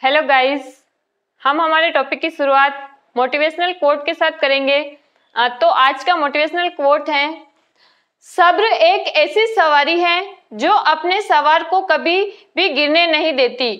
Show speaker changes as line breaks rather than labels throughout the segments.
Hello guys, हम हमारे topic की शुरुआत मोटिवेशनल कोट के साथ करेंगे। तो आज का मोटिवेशनल कोट है, सब्र एक ऐसी सवारी है जो अपने सवार को कभी भी गिरने नहीं देती।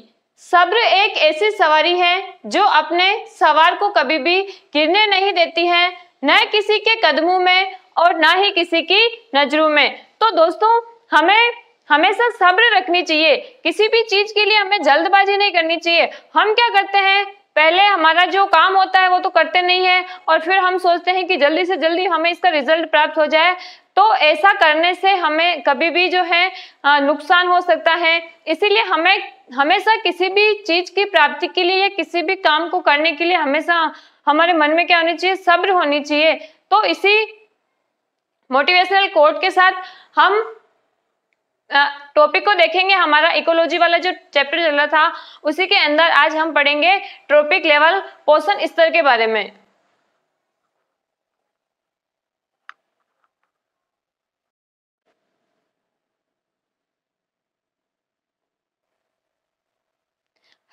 सब्र एक ऐसी सवारी है जो अपने सवार को कभी भी गिरने नहीं देती है, न किसी के कदमों में और ना ही किसी की नजरों में। तो दोस्तों, हमें हमेशा सब्र रखनी चाहिए। किसी भी चीज के लिए हमें जल्दबाजी नहीं करनी चाहिए। हम क्या करते हैं, पहले हमारा जो काम होता है वो तो करते नहीं है और फिर हम सोचते हैं कि जल्दी से जल्दी हमें इसका रिजल्ट प्राप्त हो जाए। तो ऐसा करने से हमें कभी भी जो है नुकसान हो सकता है। इसीलिए हमें हमेशा किसी भी चीज की प्राप्ति के लिए या किसी भी काम को करने के लिए हमेशा हमारे मन में क्या होनी चाहिए, सब्र होनी चाहिए। तो इसी मोटिवेशनल कोट के साथ हम टॉपिक को देखेंगे। हमारा इकोलॉजी वाला जो चैप्टर चल रहा था उसी के अंदर आज हम पढ़ेंगे ट्रॉपिक लेवल पोषण स्तर के बारे में।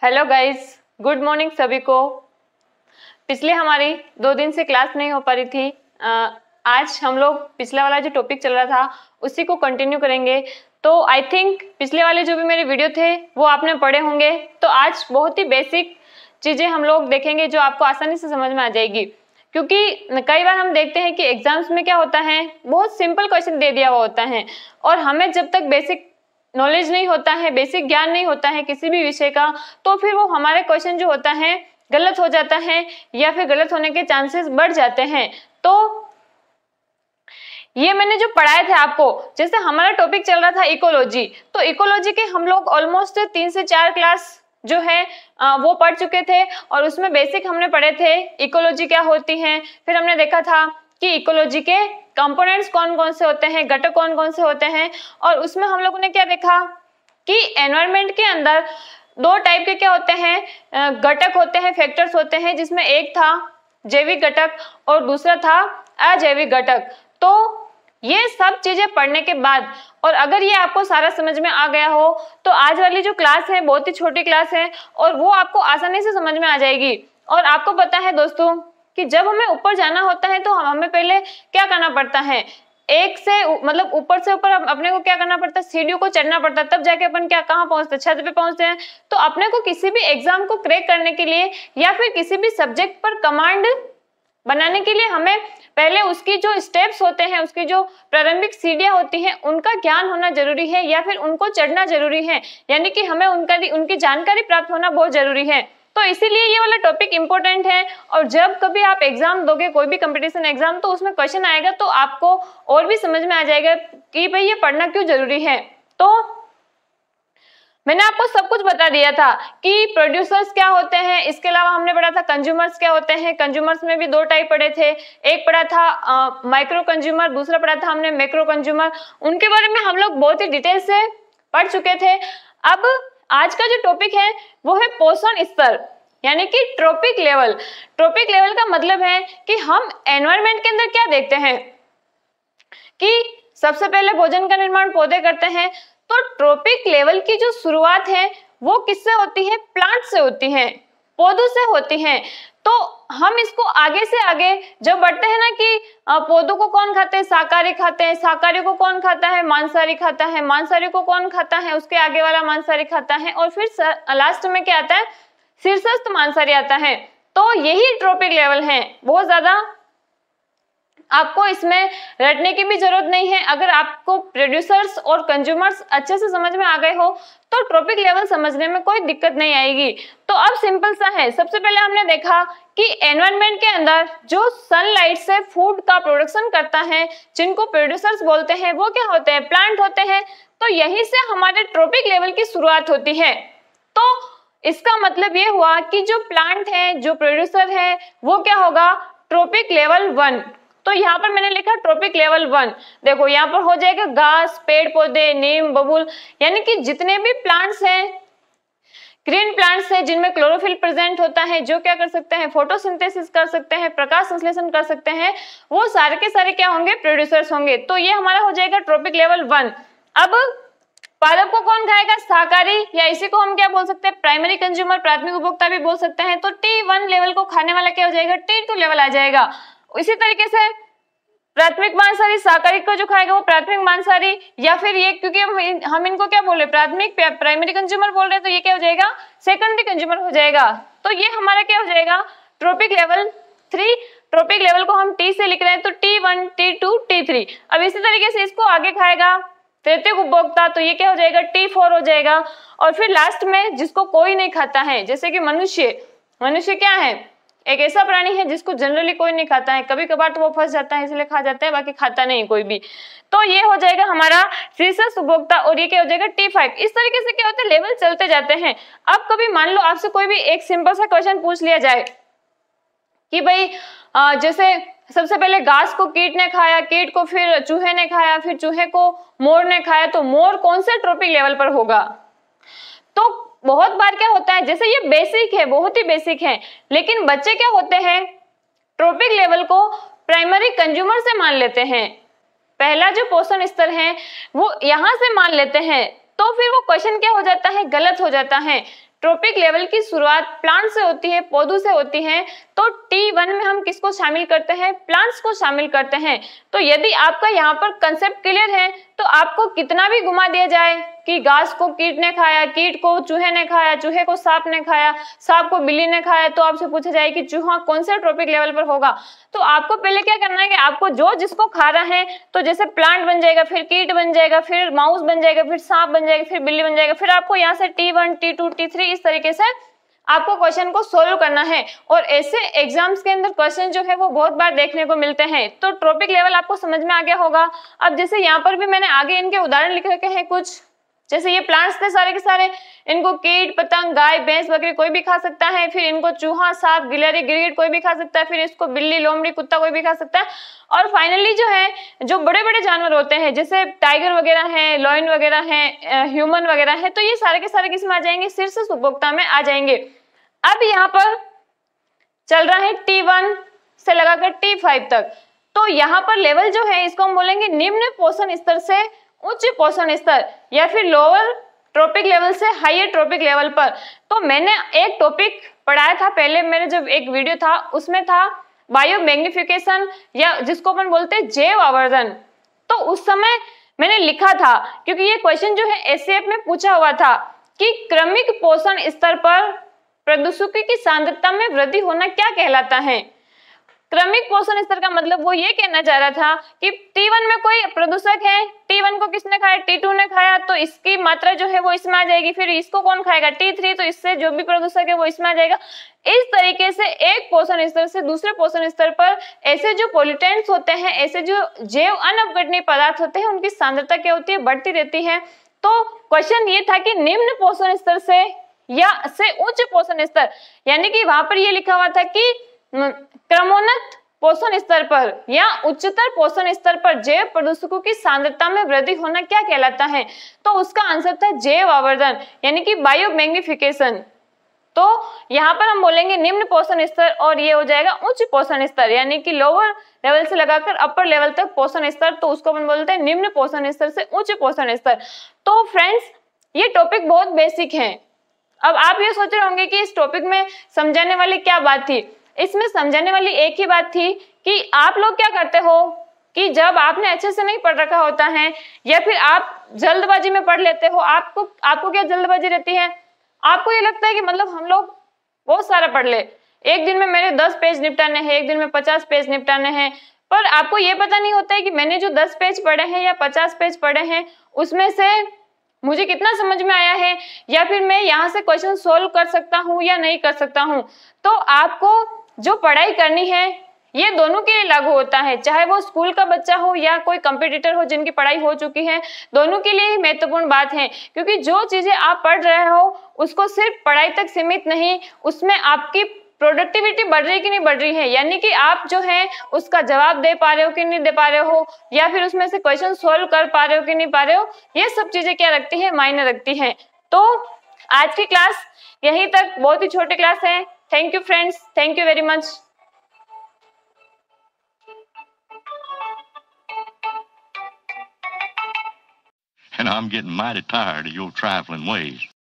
हेलो गाइस, गुड मॉर्निंग सभी को। पिछले हमारी 2 दिन से क्लास नहीं हो पा रही थी। आज हम लोग पिछला वाला जो टॉपिक चल रहा था उसी को कंटिन्यू करेंगे। तो आई थिंक पिछले वाले जो भी मेरे वीडियो थे वो आपने पढ़े होंगे। तो आज बहुत ही बेसिक चीजें हम लोग देखेंगे जो आपको आसानी से समझ में आ जाएगी। क्योंकि कई बार हम देखते हैं कि एग्जाम्स में क्या होता है, बहुत सिंपल क्वेश्चन दे दिया हुआ होता है और हमें जब तक बेसिक नॉलेज नहीं होता है, बेसिक ज्ञान नहीं होता है किसी भी विषय का, तो फिर वो हमारे क्वेश्चन जो होता है गलत हो जाता है या फिर गलत होने के चांसेस बढ़ जाते हैं। तो ये मैंने जो पढ़ाए थे आपको, जैसे हमारा टॉपिक चल रहा था इकोलॉजी, तो इकोलॉजी के हम लोग ऑलमोस्ट 3 से 4 क्लास जो है वो पढ़ चुके थे और उसमें बेसिक हमने पढ़े थे इकोलॉजी क्या होती है। फिर हमने देखा था कि इकोलॉजी के कंपोनेंट्स कौन कौन से होते हैं, घटक कौन कौन से होते हैं। और उसमें हम लोगों ने क्या देखा कि एनवायरनमेंट के अंदर 2 टाइप के क्या होते हैं, घटक होते हैं, फैक्टर्स होते हैं, जिसमें एक था जैविक घटक और दूसरा था अजैविक घटक। तो ये सब चीजें पढ़ने के बाद और अगर ये आपको सारा समझ में आ गया हो तो आज वाली जो क्लास है बहुत ही छोटी क्लास है और वो आपको आसानी से समझ में आ जाएगी। और आपको पता है दोस्तों कि जब हमें ऊपर जाना होता है तो हमें पहले क्या करना पड़ता है, एक से मतलब ऊपर से ऊपर अपने को क्या करना पड़ता है, सीढ़ियों को चढ़ना पड़ता है, तब जाके अपन क्या कहाँ पहुंचते हैं, छत पे पहुंचते हैं। तो अपने को किसी भी एग्जाम को क्रैक करने के लिए या फिर किसी भी सब्जेक्ट पर कमांड बनाने के लिए हमें पहले उसकी जो स्टेप्स होते हैं, उसकी जो प्रारंभिक सीढ़ियां होती हैं, उनका ज्ञान होना जरूरी है या फिर उनको चढ़ना जरूरी है। यानी कि हमें उनकी जानकारी प्राप्त होना बहुत जरूरी है। तो इसीलिए ये वाला टॉपिक इंपॉर्टेंट है। और जब कभी आप एग्जाम दोगे, कोई भी कंपटीशन एग्जाम, तो उसमें क्वेश्चन आएगा तो आपको और भी समझ में आ जाएगा कि भाई ये पढ़ना क्यों जरूरी है। तो मैंने आपको सब कुछ बता दिया था कि प्रोड्यूसर्स क्या होते हैं। इसके अलावा हमने पढ़ा था कंज्यूमर्स क्या होते हैं। कंज्यूमर्स में भी 2 टाइप पढ़े थे, एक पढ़ा था माइक्रो कंज्यूमर, दूसरा पढ़ा था हमने मैक्रो कंज्यूमर। उनके बारे में हम लोग बहुत ही डिटेल से पढ़ चुके थे। अब आज का जो टॉपिक है वो है पोषण स्तर, यानी कि ट्रॉपिक लेवल। ट्रॉपिक लेवल का मतलब है कि हम एनवायरनमेंट के अंदर क्या देखते हैं कि सबसे पहले भोजन का निर्माण पौधे करते हैं। तो ट्रॉपिक लेवल की जो शुरुआत है वो किससे होती है, प्लांट से होती है, पौधों से होती है। तो हम इसको आगे से आगे जब बढ़ते हैं ना कि पौधों को कौन खाते हैं, शाकाहारी खाते हैं, शाकाहारी को कौन खाता है, मांसाहारी खाता है, मांसाहारी को कौन खाता है, उसके आगे वाला मांसाहारी खाता है, और फिर लास्ट में क्या आता है, शीर्षस्थ मांसाहारी आता है। तो यही ट्रॉपिक लेवल है। बहुत ज्यादा आपको इसमें रटने की भी जरूरत नहीं है। अगर आपको प्रोड्यूसर्स और कंज्यूमर्स अच्छे से समझ में आ गए हो तो ट्रॉपिक लेवल समझने में कोई दिक्कत नहीं आएगी। तो अब सिंपल सा है। सबसे पहले हमने देखा कि एनवायरनमेंट के अंदर जो सनलाइट से फूड का प्रोडक्शन करता है, जिनको प्रोड्यूसर्स बोलते हैं, वो क्या होते हैं, प्लांट होते हैं। तो यहीं से हमारे ट्रॉपिक लेवल की शुरुआत होती है। तो इसका मतलब ये हुआ कि जो प्लांट है, जो प्रोड्यूसर है, वो क्या होगा, ट्रॉपिक लेवल 1। तो यहाँ पर मैंने लिखा ट्रॉपिक लेवल 1। देखो यहाँ पर हो जाएगा घास, पेड़ पौधे, नीम, बबूल, यानी कि जितने भी प्लांट्स हैं, ग्रीन प्लांट्स हैं जिनमें क्लोरोफिल प्रेजेंट होता है, जो क्या कर सकते हैं, फोटोसिंथेसिस कर सकते हैं, प्रकाश संश्लेषण कर सकते हैं, वो सारे के सारे क्या होंगे, प्रोड्यूसर्स होंगे। तो ये हमारा हो जाएगा ट्रॉपिक लेवल 1। अब पादप को कौन खाएगा? शाकाहारी, या इसी को हम क्या बोल सकते हैं? प्राइमरी कंज्यूमर, प्राथमिक उपभोक्ता भी बोल सकते हैं। तो T1 लेवल को खाने वाला क्या हो जाएगा? T2 लेवल आ जाएगा। इसी तरीके से प्राथमिक मांसाहारी शाकाहारी को जो खाएगा वो प्राथमिक मांसाहारी, या फिर ये क्योंकि हम इनको क्या बोल रहे हैं? प्राथमिक प्राइमरी कंज्यूमर बोल रहे हैं, तो ये क्या हो जाएगा? सेकेंडरी कंज्यूमर हो जाएगा। तो ये हमारा क्या हो जाएगा? Trophic level 3। ट्रोपिक लेवल को हम T से लिख रहे हैं, तो T1, T2, T3। अब इसी तरीके से इसको आगे खाएगा तृतीयक उपभोक्ता, तो ये क्या हो जाएगा? T4 हो जाएगा। और फिर लास्ट में जिसको कोई नहीं खाता है, जैसे कि मनुष्य। मनुष्य क्या है? एक ऐसा प्राणी है जिसको जनरली कोई नहीं खाता है, कभी कभार तो वो फंस जाता है इसलिए खा जाता है, बाकी खाता नहीं कोई भी। तो ये हो जाएगा हमारा शीर्षस्थ उपभोक्ता, और ये क्या हो जाएगा? T5। इस तरीके से क्या होता है? लेवल चलते जाते हैं। अब कभी मान लो आपसे कोई भी एक सिंपल सा क्वेश्चन पूछ लिया जाए कि भाई जैसे सबसे पहले घास को कीट ने खाया, कीट को फिर चूहे ने खाया, फिर चूहे को मोर ने खाया, तो मोर कौन से ट्रोपिक लेवल पर होगा? तो बहुत बार क्या होता है, जैसे ये बेसिक है, बहुत ही बेसिक है, लेकिन बच्चे क्या होते हैं? ट्रोपिक लेवल को प्राइमरी कंज्यूमर से मान लेते हैं। पहला जो पोषण स्तर है वो यहां से मान लेते हैं, तो फिर वो क्वेश्चन क्या हो जाता है? गलत हो जाता है। ट्रोपिक लेवल की शुरुआत प्लांट से होती है, पौधों से होती है। तो T1 में हम किसको शामिल करते हैं? प्लांट्स को शामिल करते हैं। तो यदि आपका यहाँ पर कंसेप्ट क्लियर है तो आपको कितना भी घुमा दिया जाए कि घास को कीट ने खाया, कीट को चूहे ने खाया, चूहे को सांप ने खाया, सांप को बिल्ली ने खाया, तो आपसे पूछा जाए कि चूहा कौन से ट्रोपिक लेवल पर होगा, तो आपको पहले क्या करना है कि आपको जो जिसको खा रहा है, तो जैसे प्लांट बन जाएगा, फिर कीट बन जाएगा, फिर माउस बन जाएगा, फिर सांप बन जाएगा, फिर बिल्ली बन जाएगा, फिर आपको यहाँ से T1, T2, T3 इस तरीके से आपको क्वेश्चन को सोल्व करना है। और ऐसे एग्जाम्स के अंदर क्वेश्चन जो है वो बहुत बार देखने को मिलते हैं। तो ट्रोपिक लेवल आपको समझ में आ गया होगा। अब जैसे यहाँ पर भी मैंने आगे इनके उदाहरण लिख रखे हैं कुछ, जैसे ये प्लांट्स थे सारे के सारे, इनको कीट पतंग गाय भैंस बकरी कोई भी खा सकता है, फिर इनको चूहा सांप गिलहरी गिरगिट कोई भी खा सकता है, फिर इसको बिल्ली लोमड़ी कुत्ता कोई भी खा सकता है। और फाइनली जो है जो बड़े बड़े जानवर होते हैं जैसे टाइगर वगैरह है, लॉयन वगैरह है, ह्यूमन वगैरह है, तो ये सारे के सारे किसमें आ जाएंगे? शीर्षस्थ उपभोक्ता में आ जाएंगे। अब यहाँ पर चल रहा है T1 से लगाकर T5 तक, तो यहाँ पर लेवल जो है इसको हम बोलेंगे निम्न पोषण स्तर से उच्च पोषण स्तर, या फिर लोअर ट्रोपिक लेवल से हायर ट्रोपिक लेवल पर। तो मैंने एक टॉपिक पढ़ाया था पहले, मेरे जब एक वीडियो था उसमें था बायो मैग्निफिकेशन, या जिसको अपन बोलते हैं जैव आवर्धन। तो उस समय मैंने लिखा था, क्योंकि ये क्वेश्चन जो है एसएफ में पूछा हुआ था कि क्रमिक पोषण स्तर पर प्रदूषकों की सांद्रता में वृद्धि होना क्या कहलाता है। क्रमिक पोषण स्तर का मतलब वो ये कहना चाह रहा था कि T1 में कोई प्रदूषक है, T1 को किसने खाया? T2 ने खाया, तो इसकी मात्रा जो है वो इसमें आ जाएगी। फिर इसको कौन खाएगा? T3, तो इससे जो भी प्रदूषक है वो इसमें आ जाएगा। इस तरीके से एक पोषण स्तर से दूसरे पोषण स्तर पर ऐसे जो पोल्यूटेंट्स होते हैं, ऐसे जो जैव अनअपघटनीय पदार्थ होते हैं, उनकी सांद्रता क्या होती है? बढ़ती रहती है। तो क्वेश्चन ये था कि निम्न पोषण स्तर से या से उच्च पोषण स्तर, यानी कि वहां पर ये लिखा हुआ था कि क्रमोन्नत पोषण स्तर पर या उच्चतर पोषण स्तर पर जैव प्रदूषकों की सांद्रता में वृद्धि होना क्या कहलाता है? तो उसका आंसर था जैव आवर्धन, यानी कि बायो मैग्निफिकेशन। तो यहाँ पर हम बोलेंगे निम्न पोषण स्तर, और ये हो जाएगा उच्च पोषण स्तर, यानी कि लोअर लेवल से लगाकर अपर लेवल तक पोषण स्तर, तो उसको अपन बोलते हैं निम्न पोषण स्तर से उच्च पोषण स्तर। तो फ्रेंड्स ये टॉपिक बहुत बेसिक है। अब आप ये सोच रहे होंगे कि इस टॉपिक में समझाने वाली क्या बात थी। इसमें समझाने वाली एक ही बात थी कि आप लोग क्या करते हो कि जब आपने अच्छे से नहीं पढ़ रखा होता है, या फिर आप जल्दबाजी में पढ़ लेते हो, आपको क्या जल्दबाजी रहती है? आपको ये लगता है कि मतलब हम लोग बहुत सारा पढ़ ले, एक दिन में मेरे 10 पेज निपटाने हैं, एक दिन में 50 पेज निपटाने हैं, पर आपको ये पता नहीं होता है कि मैंने जो 10 पेज पढ़े हैं या 50 पेज पढ़े हैं उसमें से मुझे कितना समझ में आया है, या फिर मैं यहाँ से क्वेश्चन सोल्व कर सकता हूँ या नहीं कर सकता हूँ। तो आपको जो पढ़ाई करनी है ये दोनों के लिए लागू होता है, चाहे वो स्कूल का बच्चा हो या कोई कंपटीटर हो जिनकी पढ़ाई हो चुकी है, दोनों के लिए ही महत्वपूर्ण बात है। क्योंकि जो चीजें आप पढ़ रहे हो उसको सिर्फ पढ़ाई तक सीमित नहीं, उसमें आपकी प्रोडक्टिविटी बढ़ रही कि नहीं बढ़ रही है, यानी कि आप जो है उसका जवाब दे पा रहे हो कि नहीं दे पा रहे हो, या फिर उसमें से क्वेश्चन सोल्व कर पा रहे हो कि नहीं पा रहे हो, ये सब चीजें क्या रखती है? मायने रखती है। तो आज की क्लास यहीं तक, बहुत ही छोटी क्लास है। Thank you friends, thank you very much.
and I'm getting mighty tired of your trifling ways.